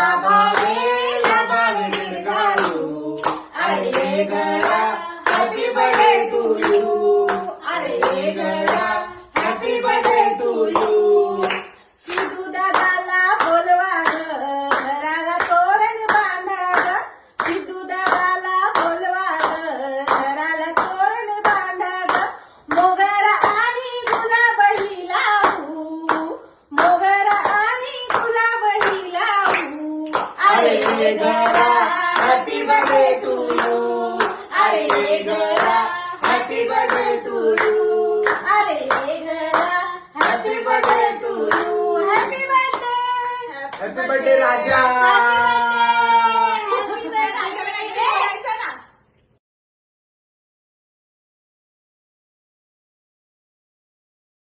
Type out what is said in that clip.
लाभावे दीर्घायू. अरे गळा हॅपी बर्थडे टू यू. अरे गळा happy birthday to you. Siddhu दादाला बोलवा ग, घराला तोरण बांधा ग. सिद्धू दादाला बोलवा ग, घराला तोरण बांधा ग. मोगरा आणि गुलाब ही लावू, मोगरा आणि गुलाब ही लावू. अरे गळा हॅपी बर्थडे टू यू. अरे गळा हॅपी बर्थडे टू यू. अरे गळा happy birthday to you. Happy birthday, happy birthday Raja.